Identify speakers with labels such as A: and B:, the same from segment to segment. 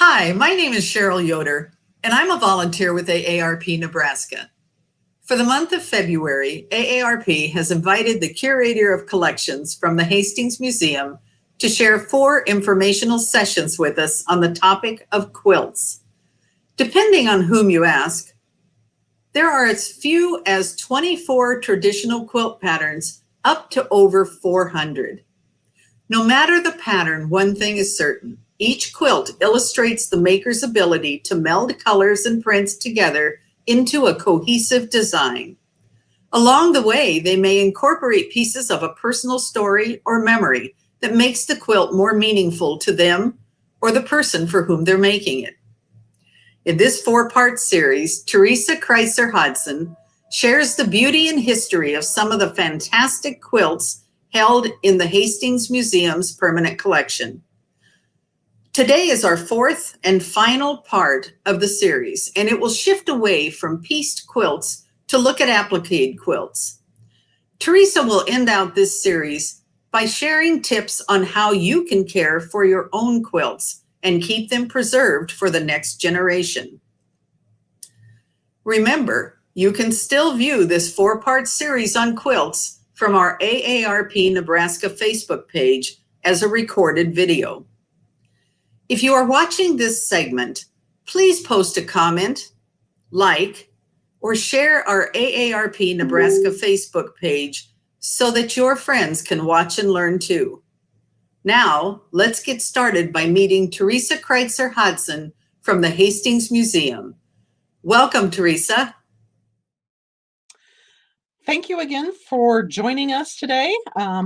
A: Hi, my name is Cheryl Yoder, and I'm a volunteer with AARP Nebraska. For the month of February, AARP has invited the curator of collections from the Hastings Museum to share 4 informational sessions with us on the topic of quilts. Depending on whom you ask, there are as few as 24 traditional quilt patterns up to over 400. No matter the pattern, one thing is certain. Each quilt illustrates the maker's ability to meld colors and prints together into a cohesive design. Along the way, they may incorporate pieces of a personal story or memory that makes the quilt more meaningful to them or the person for whom they're making it. In this 4-part series, Teresa Kreutzer-Hodson shares the beauty and history of some of the fantastic quilts held in the Hastings Museum's permanent collection. Today is our 4th and final part of the series, and it will shift away from pieced quilts to look at appliqued quilts. Teresa will end out this series by sharing tips on how you can care for your own quilts and keep them preserved for the next generation. Remember, you can still view this 4-part series on quilts from our AARP Nebraska Facebook page as a recorded video. If you are watching this segment, please post a comment, like, or share our AARP Nebraska Facebook page so that your friends can watch and learn too. Now, let's get started by meeting Teresa Kreutzer-Hodson from the Hastings Museum. Welcome, Teresa.
B: Thank you again for joining us today.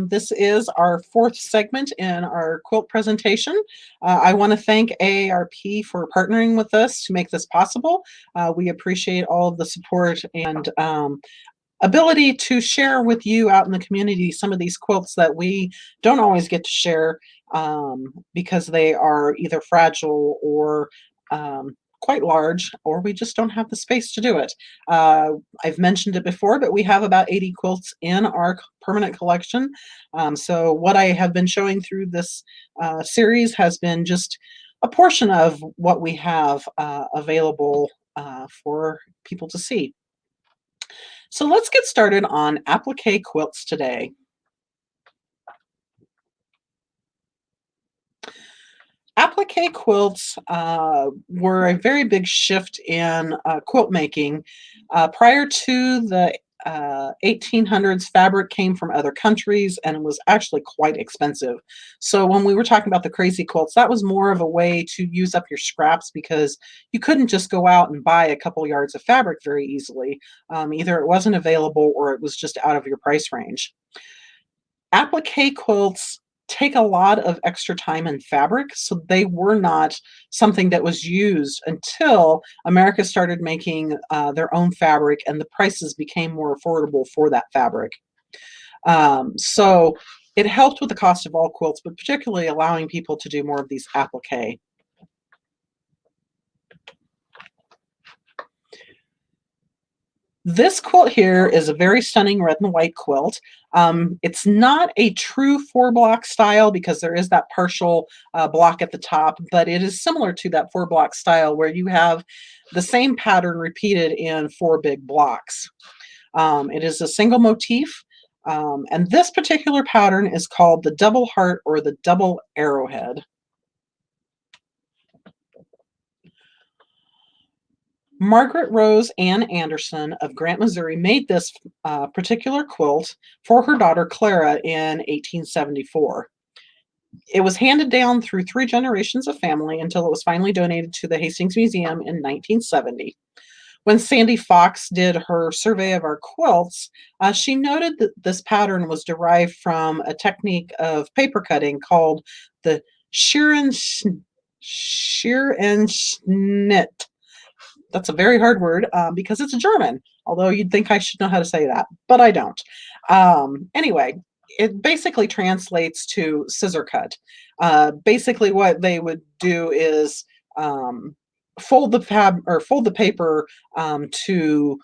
B: This is our 4th segment in our quilt presentation. I want to thank AARP for partnering with us to make this possible. We appreciate all of the support and ability to share with you out in the community some of these quilts that we don't always get to share because they are either fragile or quite large, or we just don't have the space to do it. I've mentioned it before, but we have about 80 quilts in our permanent collection. So what I have been showing through this series has been just a portion of what we have available for people to see. So let's get started on applique quilts today. Applique quilts were a very big shift in quilt making. Prior to the 1800s, fabric came from other countries and it was actually quite expensive. So when we were talking about the crazy quilts, that was more of a way to use up your scraps because you couldn't just go out and buy a couple yards of fabric very easily. Either it wasn't available or it was just out of your price range. Applique quilts take a lot of extra time and fabric, so they were not something that was used until America started making their own fabric and the prices became more affordable for that fabric. So it helped with the cost of all quilts, but particularly allowing people to do more of these applique. This quilt here is a very stunning red and white quilt. It's not a true 4-block style because there is that partial block at the top, but it is similar to that 4-block style where you have the same pattern repeated in 4 big blocks. It is a single motif, and this particular pattern is called the double heart or the double arrowhead. Margaret Rose Ann Anderson of Grant, Missouri made this particular quilt for her daughter Clara in 1874. It was handed down through 3 generations of family until it was finally donated to the Hastings Museum in 1970. When Sandy Fox did her survey of our quilts, she noted that this pattern was derived from a technique of paper cutting called the shear and schnitt. That's a very hard word because it's German, although you'd think I should know how to say that, but I don't. Anyway, it basically translates to scissor cut. Basically what they would do is fold the paper to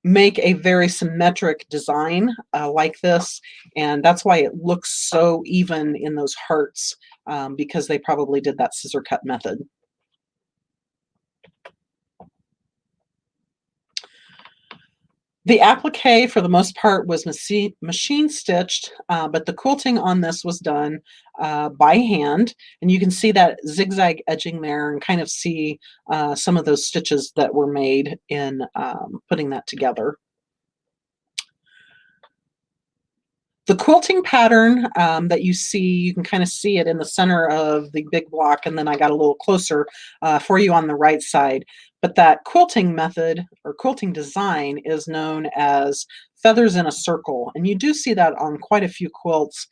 B: make a very symmetric design like this, and that's why it looks so even in those hearts because they probably did that scissor cut method. The applique, for the most part, was machine stitched, but the quilting on this was done by hand. And you can see that zigzag edging there and kind of see some of those stitches that were made in putting that together. The quilting pattern that you see, you can kind of see it in the center of the big block, and then I got a little closer for you on the right side. But that quilting method or quilting design is known as feathers in a circle, and you do see that on quite a few quilts.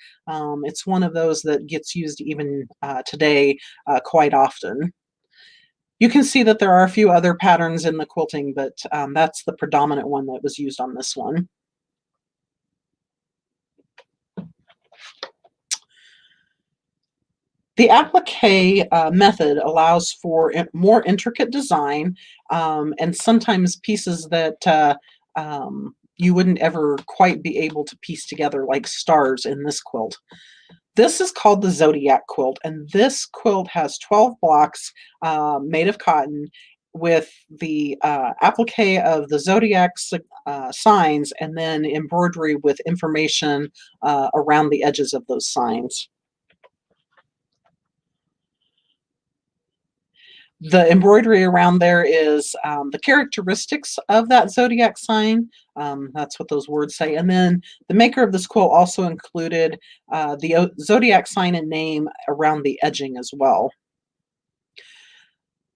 B: It's one of those that gets used even today quite often. You can see that there are a few other patterns in the quilting, but that's the predominant one that was used on this one. The applique method allows for more intricate design and sometimes pieces that you wouldn't ever quite be able to piece together, like stars in this quilt. This is called the Zodiac quilt, and this quilt has 12 blocks made of cotton with the applique of the zodiac signs and then embroidery with information around the edges of those signs. The embroidery around there is the characteristics of that zodiac sign. That's what those words say. And then the maker of this quilt also included the zodiac sign and name around the edging as well.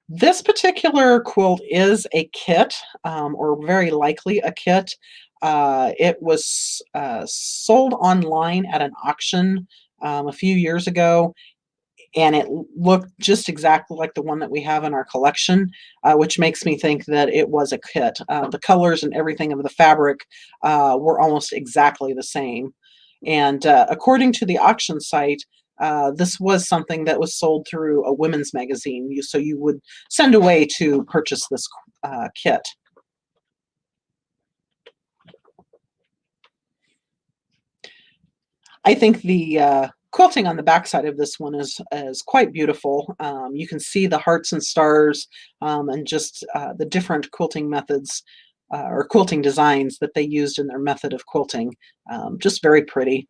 B: This particular quilt is a kit, or very likely a kit. It was sold online at an auction a few years ago, and it looked just exactly like the one that we have in our collection, which makes me think that it was a kit. The colors and everything of the fabric were almost exactly the same. And according to the auction site, this was something that was sold through a women's magazine. So you would send away to purchase this kit. I think the quilting on the backside of this one is quite beautiful. You can see the hearts and stars and just the different quilting methods or quilting designs that they used in their method of quilting. Just very pretty.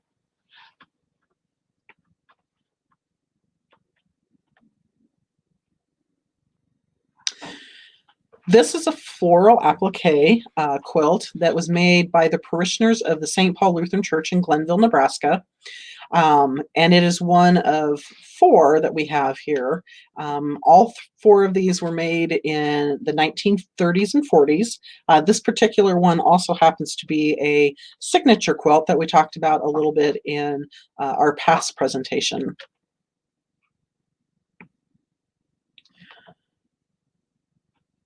B: This is a floral applique quilt that was made by the parishioners of the St. Paul Lutheran Church in Glenville, Nebraska. And it is one of 4 that we have here. All 4 of these were made in the 1930s and 40s. This particular one also happens to be a signature quilt that we talked about a little bit in our past presentation.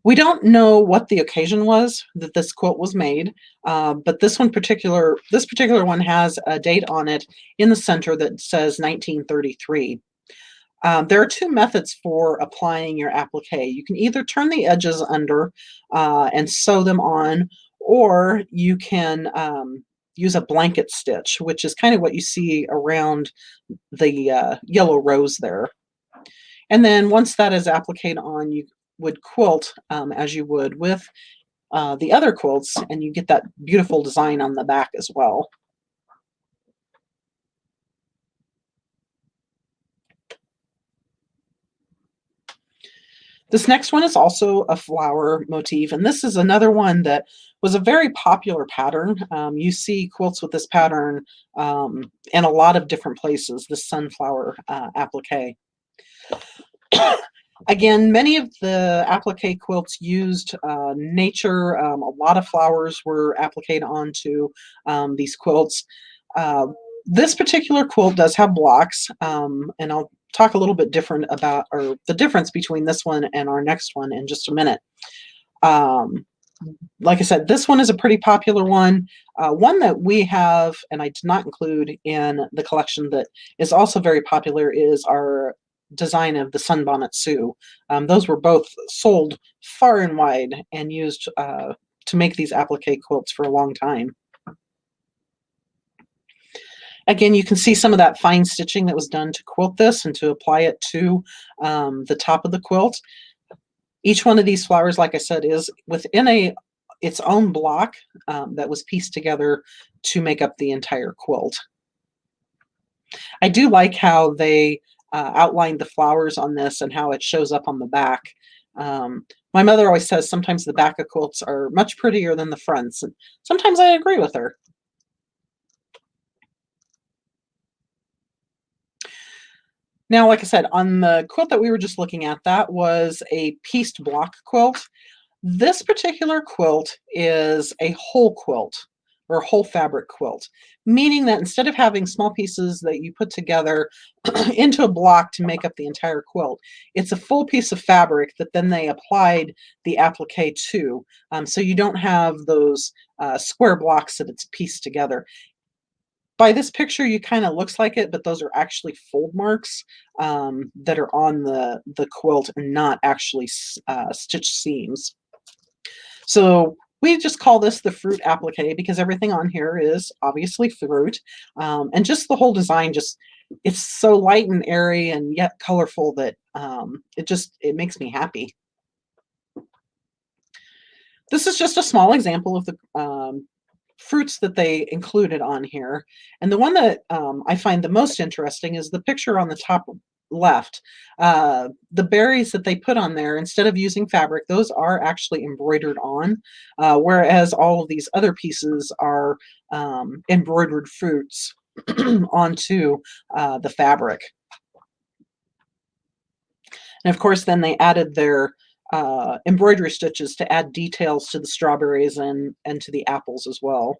B: We don't know what the occasion was that this quilt was made, but this particular one has a date on it in the center that says 1933. There are 2 methods for applying your applique. You can either turn the edges under and sew them on, or you can use a blanket stitch, which is kind of what you see around the yellow rose there. And then once that is appliqued on, you would quilt as you would with the other quilts, and you get that beautiful design on the back as well. This next one is also a flower motif, and this is another one that was a very popular pattern. You see quilts with this pattern in a lot of different places, the sunflower applique. Again, many of the applique quilts used nature. A lot of flowers were appliqued onto these quilts. This particular quilt does have blocks, and I'll talk a little bit different about the difference between this one and our next one in just a minute. Like I said, this one is a pretty popular one. One that we have, and I did not include in the collection, that is also very popular is our design of the Sunbonnet Sioux. Those were both sold far and wide and used to make these applique quilts for a long time. Again, you can see some of that fine stitching that was done to quilt this and to apply it to the top of the quilt. Each one of these flowers, like I said, is within a its own block that was pieced together to make up the entire quilt. I do like how they outlined the flowers on this and how it shows up on the back. My mother always says sometimes the back of quilts are much prettier than the fronts, and sometimes I agree with her. Now, like I said, on the quilt that we were just looking at, that was a pieced block quilt. This particular quilt is a whole quilt or whole fabric quilt, meaning that instead of having small pieces that you put together into a block to make up the entire quilt, it's a full piece of fabric that then they applied the applique to. So you don't have those square blocks that it's pieced together. By this picture, you kind of looks like it, but those are actually fold marks that are on the quilt and not actually stitched seams. So we just call this the fruit applique because everything on here is obviously fruit. And just the whole design, it's so light and airy and yet colorful that it makes me happy. This is just a small example of the fruits that they included on here. And the one that I find the most interesting is the picture on the top left. The berries that they put on there, instead of using fabric, those are actually embroidered on, whereas all of these other pieces are embroidered fruits onto the fabric. And of course, then they added their embroidery stitches to add details to the strawberries and to the apples as well.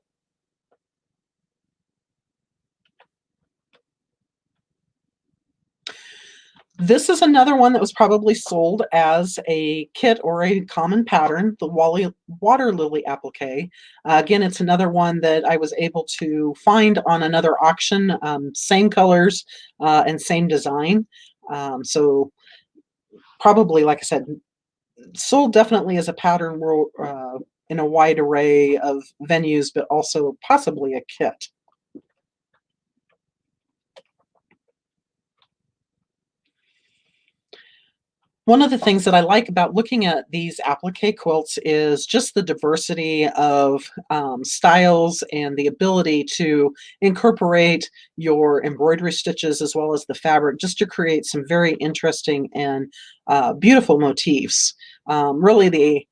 B: This is another one that was probably sold as a kit or a common pattern, the water lily applique. Again, it's another one that I was able to find on another auction, same colors and same design. So probably, like I said, sold definitely as a pattern in a wide array of venues, but also possibly a kit. One of the things that I like about looking at these applique quilts is just the diversity of styles and the ability to incorporate your embroidery stitches as well as the fabric just to create some very interesting and beautiful motifs. Really, the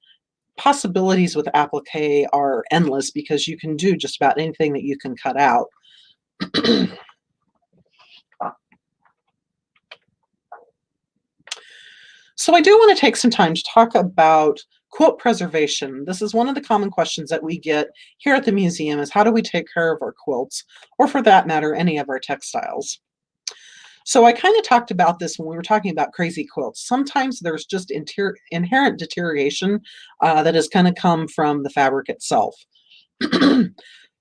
B: possibilities with applique are endless because you can do just about anything that you can cut out. So I do want to take some time to talk about quilt preservation. This is one of the common questions that we get here at the museum is how do we take care of our quilts, or for that matter, any of our textiles? So I kind of talked about this when we were talking about crazy quilts. Sometimes there's just inherent deterioration that is going to come from the fabric itself.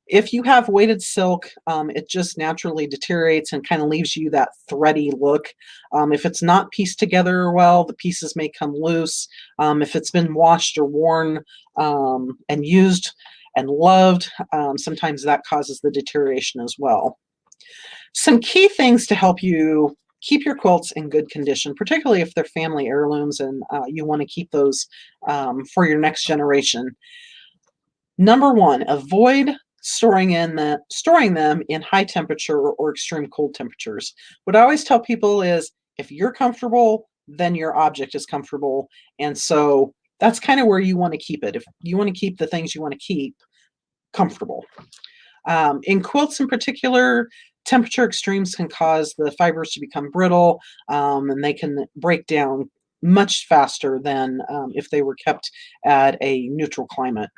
B: If you have weighted silk, it just naturally deteriorates and kind of leaves you that thready look. If it's not pieced together well, the pieces may come loose. If it's been washed or worn and used and loved, sometimes that causes the deterioration as well. Some key things to help you keep your quilts in good condition, particularly if they're family heirlooms and you want to keep those for your next generation. Number one, avoid storing them in high temperature or extreme cold temperatures. What I always tell people is if you're comfortable, then your object is comfortable. And so that's kind of where you want to keep it. If you want to keep the things you want to keep comfortable. In quilts in particular, temperature extremes can cause the fibers to become brittle and they can break down much faster than if they were kept at a neutral climate.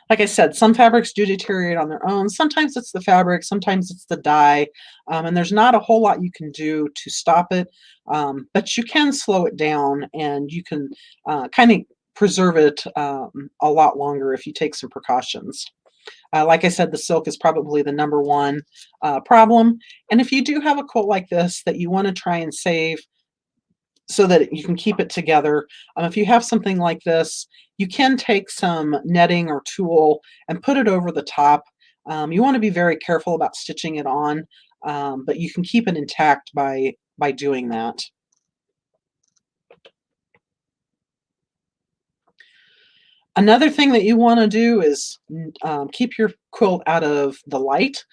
B: Like I said, some fabrics do deteriorate on their own. Sometimes it's the fabric, sometimes it's the dye, and there's not a whole lot you can do to stop it, but you can slow it down and you can kind of preserve it a lot longer if you take some precautions. Like I said, the silk is probably the number one problem. And if you do have a quilt like this that you want to try and save so that you can keep it together. If you have something like this, you can take some netting or tulle and put it over the top. You want to be very careful about stitching it on, but you can keep it intact by doing that. Another thing that you want to do is keep your quilt out of the light,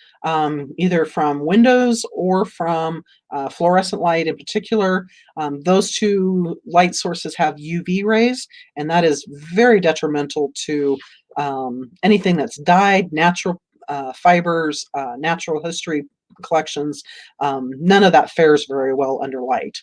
B: either from windows or from fluorescent light in particular. Those two light sources have UV rays, and that is very detrimental to anything that's dyed, natural fibers, natural history collections. None of that fares very well under light.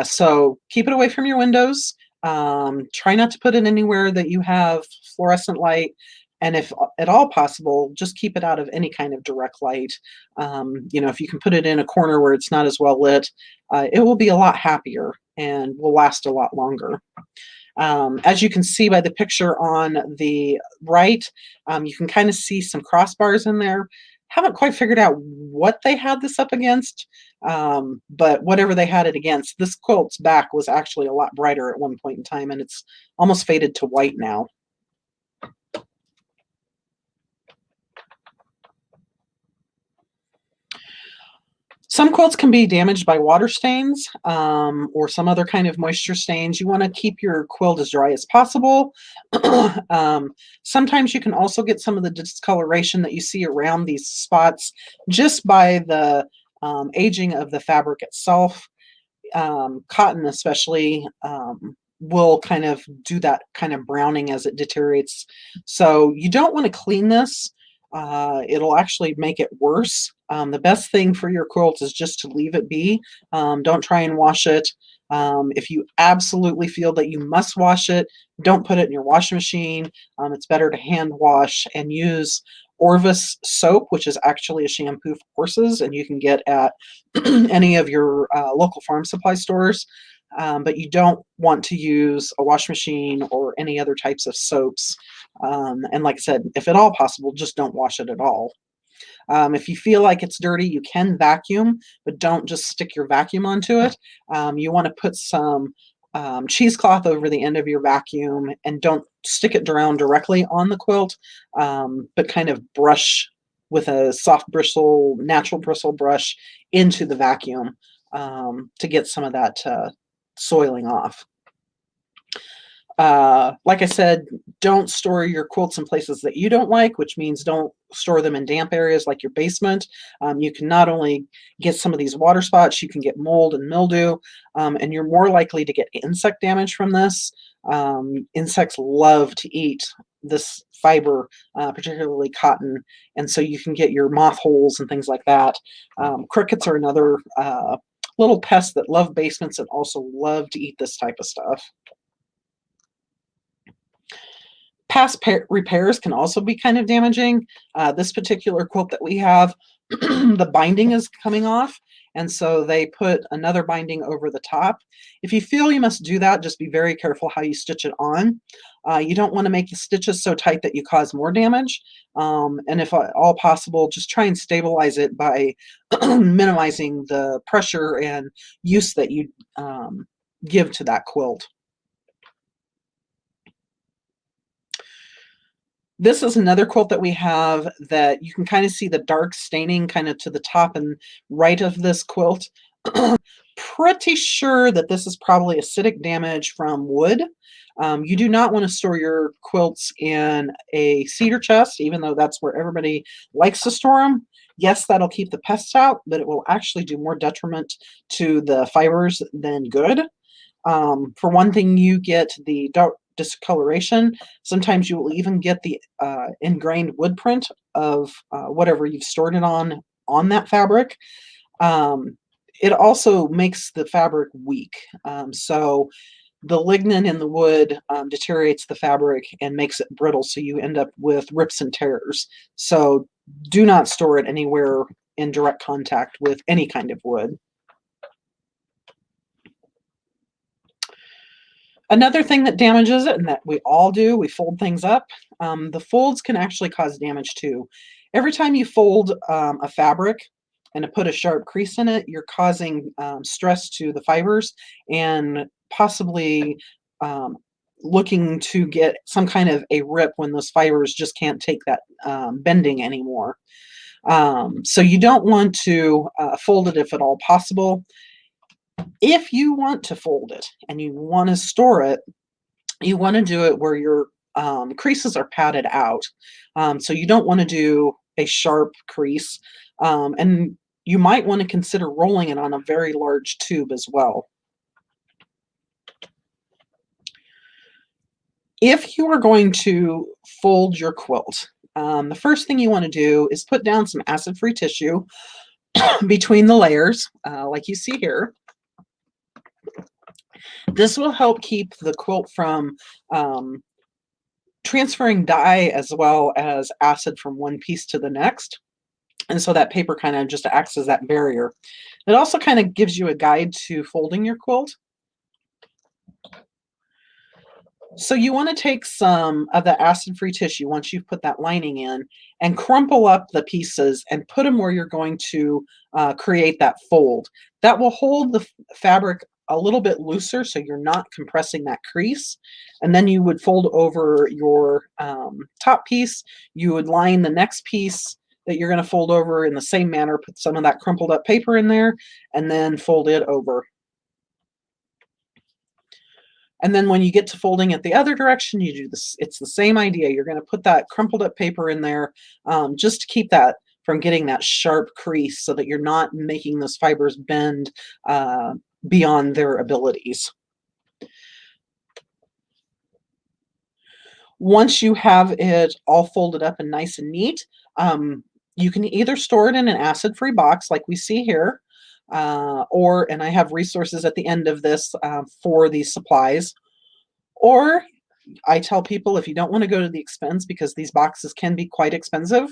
B: So keep it away from your windows. Try not to put it anywhere that you have fluorescent light. And if at all possible, just keep it out of any kind of direct light. If you can put it in a corner where it's not as well lit, it will be a lot happier and will last a lot longer. As you can see by the picture on the right, you can kind of see some crossbars in there. Haven't quite figured out what they had this up against, but whatever they had it against, this quilt's back was actually a lot brighter at one point in time, and it's almost faded to white now. Some quilts can be damaged by water stains or some other kind of moisture stains. You want to keep your quilt as dry as possible. Sometimes you can also get some of the discoloration that you see around these spots just by the aging of the fabric itself. Cotton especially will kind of do that kind of browning as it deteriorates. So you don't want to clean this. It'll actually make it worse. The best thing for your quilt is just to leave it be. Don't try and wash it. If you absolutely feel that you must wash it, don't put it in your washing machine. It's better to hand wash and use Orvis soap, which is actually a shampoo for horses, and you can get at any of your local farm supply stores. But you don't want to use a wash machine or any other types of soaps. And like I said, if at all possible, just don't wash it at all. If you feel like it's dirty, you can vacuum, but don't just stick your vacuum onto it. You want to put some cheesecloth over the end of your vacuum, and don't stick it down directly on the quilt, but kind of brush with a soft bristle, natural bristle brush into the vacuum to get some of that soiling off. Like I said, don't store your quilts in places that you don't like, which means don't store them in damp areas like your basement. You can not only get some of these water spots, you can get mold and mildew, and you're more likely to get insect damage from this. Insects love to eat this fiber, particularly cotton, and so you can get your moth holes and things like that. Crickets are another little pests that love basements and also love to eat this type of stuff. Past repairs can also be kind of damaging. This particular quilt that we have, the binding is coming off, and so they put another binding over the top. If you feel you must do that, just be very careful how you stitch it on. You don't want to make the stitches so tight that you cause more damage. And if at all possible, just try and stabilize it by minimizing the pressure and use that you give to that quilt. This is another quilt that we have that you can kind of see the dark staining kind of to the top and right of this quilt. Pretty sure that this is probably acidic damage from wood. You do not want to store your quilts in a cedar chest, even though that's where everybody likes to store them. Yes, that'll keep the pests out, but it will actually do more detriment to the fibers than good. For one thing, you get the dark discoloration. Sometimes you will even get the ingrained wood print of whatever you've stored it on that fabric. It also makes the fabric weak. So the lignin in the wood deteriorates the fabric and makes it brittle, so you end up with rips and tears. So do not store it anywhere in direct contact with any kind of wood. Another thing that damages it, and that we all do, we fold things up. The folds can actually cause damage too. Every time you fold a fabric and put a sharp crease in it, you're causing stress to the fibers and possibly looking to get some kind of a rip when those fibers just can't take that bending anymore. So you don't want to fold it if at all possible. If you want to fold it and you want to store it, you want to do it where your creases are padded out. So you don't want to do a sharp crease. And you might want to consider rolling it on a very large tube as well. If you are going to fold your quilt, the first thing you want to do is put down some acid-free tissue between the layers, like you see here. This will help keep the quilt from transferring dye as well as acid from one piece to the next. And so that paper kind of just acts as that barrier. It also kind of gives you a guide to folding your quilt. So you want to take some of the acid-free tissue once you've put that lining in and crumple up the pieces and put them where you're going to create that fold. That will hold the fabric a little bit looser so you're not compressing that crease. And then you would fold over your top piece. You would line the next piece that you're going to fold over in the same manner, put some of that crumpled up paper in there, and then fold it over. And then when you get to folding it the other direction, you do this. It's the same idea. You're going to put that crumpled up paper in there just to keep that from getting that sharp crease so that you're not making those fibers bend beyond their abilities. Once you have it all folded up and nice and neat, you can either store it in an acid-free box like we see here, and I have resources at the end of this for these supplies. Or I tell people, if you don't want to go to the expense, because these boxes can be quite expensive,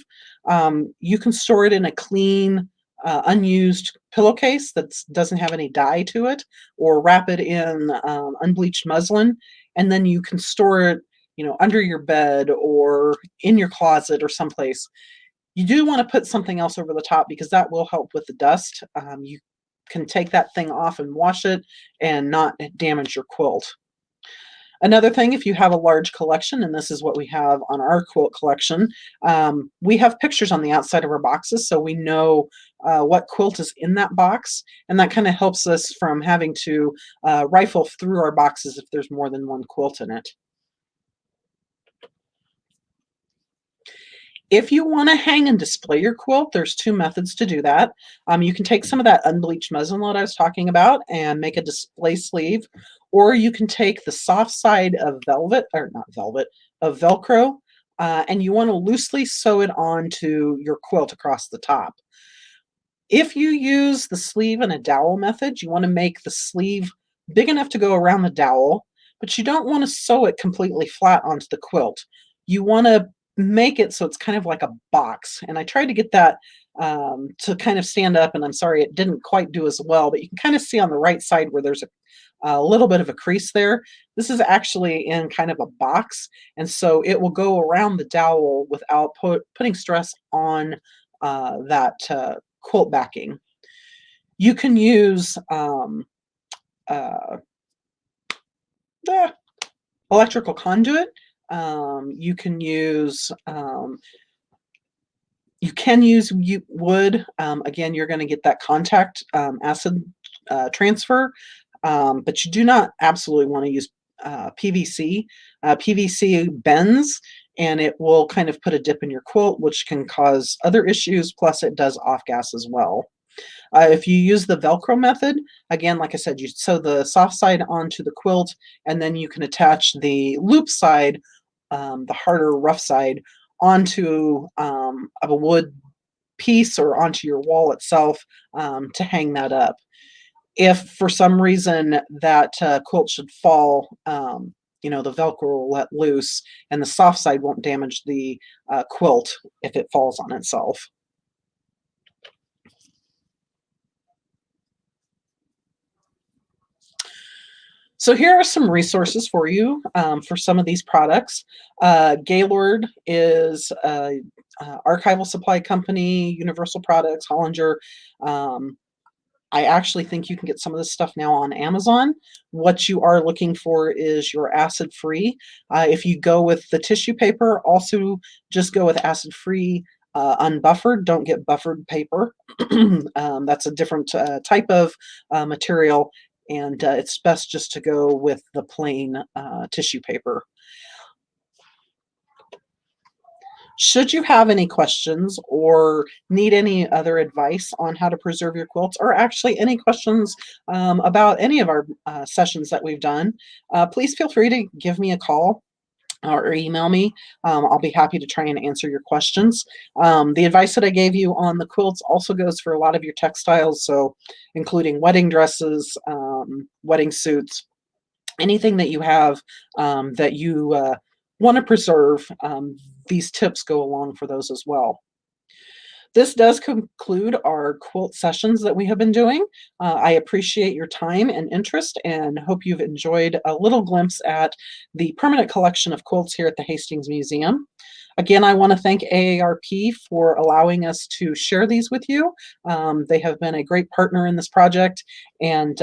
B: you can store it in a clean, unused pillowcase that doesn't have any dye to it, or wrap it in unbleached muslin, and then you can store it, under your bed or in your closet or someplace. You do want to put something else over the top because that will help with the dust. You can take that thing off and wash it and not damage your quilt. Another thing, if you have a large collection, and this is what we have on our quilt collection, we have pictures on the outside of our boxes so we know what quilt is in that box, and that kind of helps us from having to rifle through our boxes if there's more than one quilt in it. If you want to hang and display your quilt, there's two methods to do that. You can take some of that unbleached muslin that I was talking about and make a display sleeve, or you can take the soft side of of Velcro, and you want to loosely sew it onto your quilt across the top. If you use the sleeve and a dowel method, you want to make the sleeve big enough to go around the dowel, but you don't want to sew it completely flat onto the quilt. You want to make it so it's kind of like a box. And I tried to get that to kind of stand up, and I'm sorry it didn't quite do as well, but you can kind of see on the right side where there's a little bit of a crease there. This is actually in kind of a box, and so it will go around the dowel without putting stress on that quilt backing. You can use electrical conduit. You can use wood. Again, you're going to get that contact acid transfer, but you do not absolutely want to use PVC. PVC bends, and it will kind of put a dip in your quilt, which can cause other issues, plus it does off gas as well. If you use the Velcro method, again, like I said, you sew the soft side onto the quilt, and then you can attach the loop side, the harder, rough side, onto of a wood piece or onto your wall itself to hang that up. If for some reason that quilt should fall, the Velcro will let loose, and the soft side won't damage the quilt if it falls on itself. So here are some resources for you for some of these products. Gaylord is an archival supply company, Universal Products, Hollinger. I actually think you can get some of this stuff now on Amazon. What you are looking for is your acid-free. If you go with the tissue paper, also just go with acid-free, unbuffered. Don't get buffered paper. That's a different type of material. And it's best just to go with the plain tissue paper. Should you have any questions or need any other advice on how to preserve your quilts, or actually any questions about any of our sessions that we've done, please feel free to give me a call or email me. I'll be happy to try and answer your questions. The advice that I gave you on the quilts also goes for a lot of your textiles, so including wedding dresses, wedding suits, anything that you have that you want to preserve. These tips go along for those as well. This does conclude our quilt sessions that we have been doing. I appreciate your time and interest and hope you've enjoyed a little glimpse at the permanent collection of quilts here at the Hastings Museum. Again, I want to thank AARP for allowing us to share these with you. They have been a great partner in this project, and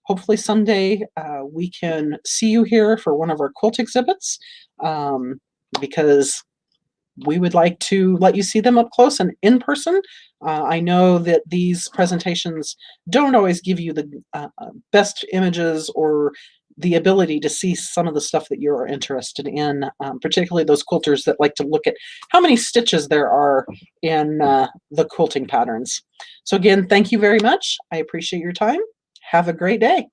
B: hopefully someday we can see you here for one of our quilt exhibits, because we would like to let you see them up close and in person. I know that these presentations don't always give you the best images or the ability to see some of the stuff that you're interested in, particularly those quilters that like to look at how many stitches there are in the quilting patterns. So again, thank you very much. I appreciate your time. Have a great day.